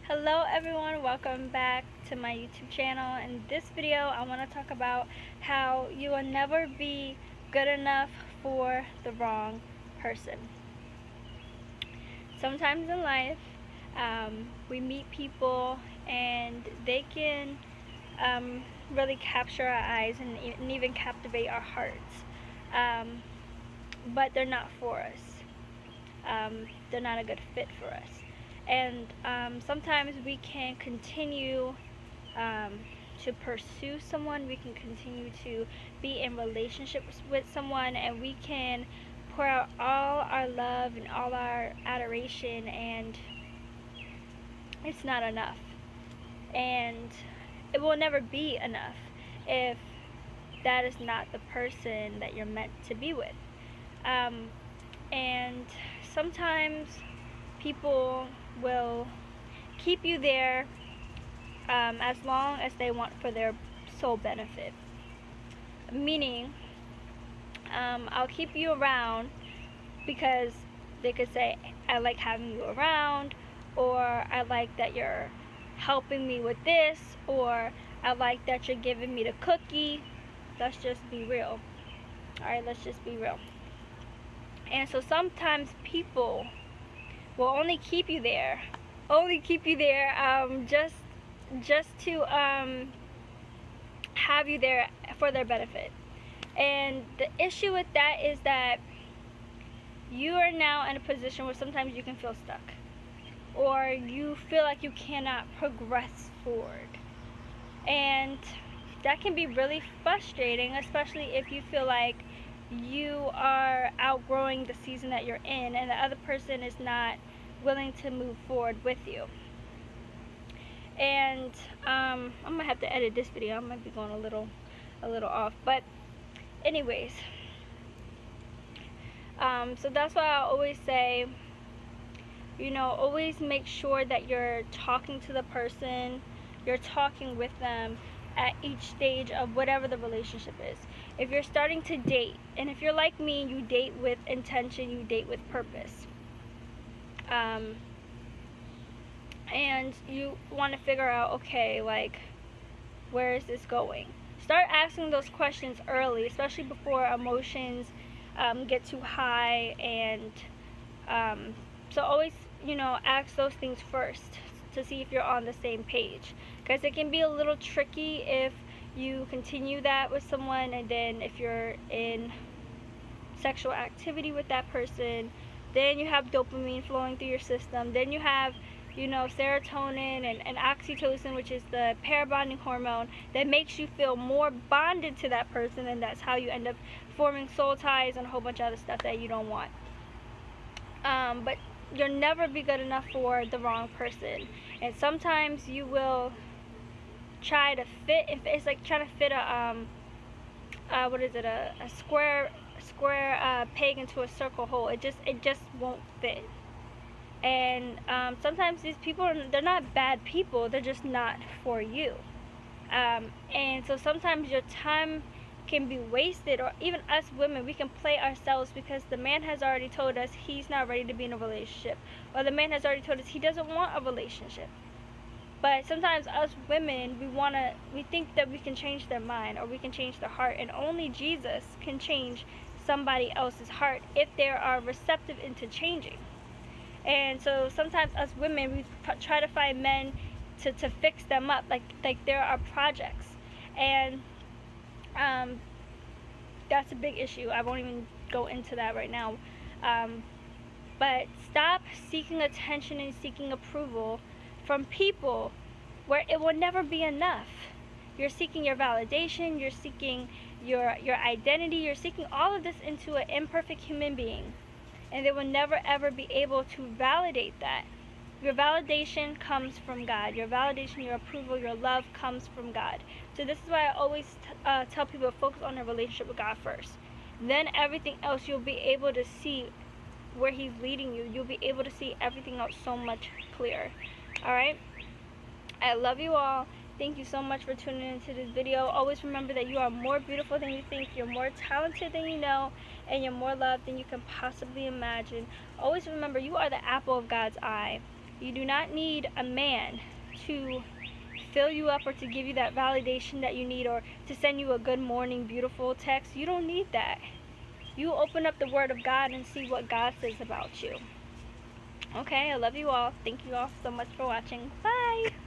Hello everyone, welcome back to my YouTube channel. In this video I want to talk about how you will never be good enough for the wrong person. Sometimes in life we meet people and they can really capture our eyes and even captivate our hearts, but they're not for us. They're not a good fit for us. And sometimes we can continue to pursue someone, we can continue to be in relationships with someone, and we can pour out all our love and all our adoration, and it's not enough. And it will never be enough if that is not the person that you're meant to be with. And sometimes people will keep you there as long as they want for their sole benefit. Meaning, I'll keep you around because they could say, I like having you around, or I like that you're helping me with this, or I like that you're giving me the cookie. Let's just be real. Alright, let's just be real. And so sometimes people will only keep you there just to have you there for their benefit. And the issue with that is that you are now in a position where sometimes you can feel stuck, or you feel like you cannot progress forward, and that can be really frustrating, especially if you feel like you are outgrowing the season that you're in and the other person is not willing to move forward with you. And I'm gonna have to edit this video. I might be going a little off, but anyways, so that's why I always say, always make sure that you're talking to the person, you're talking with them at each stage of whatever the relationship is. If you're starting to date, and if you're like me, you date with intention, you date with purpose, and you want to figure out, okay, like, where is this going? Start asking those questions early, especially before emotions get too high. And so always, ask those things first to see if you're on the same page, because it can be a little tricky if you continue that with someone, and then if you're in sexual activity with that person, then you have dopamine flowing through your system, then you have serotonin and oxytocin, which is the pair bonding hormone that makes you feel more bonded to that person, and that's how you end up forming soul ties and a whole bunch of other stuff that you don't want. But you'll never be good enough for the wrong person. And sometimes you will try to fit, it's like trying to fit a square peg into a circle hole. It just won't fit. And sometimes these people, they're not bad people, they're just not for you. And so sometimes your time can be wasted, or even us women, we can play ourselves because the man has already told us he's not ready to be in a relationship, or the man has already told us he doesn't want a relationship. But sometimes us women, we think that we can change their mind, or we can change their heart, and only Jesus can change somebody else's heart if they are receptive into changing. And so sometimes us women, we try to find men to fix them up, like they're our projects. And that's a big issue. I won't even go into that right now. But stop seeking attention and seeking approval from people where it will never be enough. You're seeking your validation, you're seeking your identity, you're seeking all of this into an imperfect human being, and they will never ever be able to validate that. Your validation comes from God. Your validation, your approval, your love comes from God. So this is why I always tell people to focus on their relationship with God first. Then everything else, you'll be able to see where He's leading you. You'll be able to see everything else so much clearer. Alright? I love you all. Thank you so much for tuning into this video. Always remember that you are more beautiful than you think. You're more talented than you know. And you're more loved than you can possibly imagine. Always remember, you are the apple of God's eye. You do not need a man to fill you up or to give you that validation that you need or to send you a good morning beautiful text. You don't need that. You open up the Word of God and see what God says about you. Okay, I love you all. Thank you all so much for watching. Bye.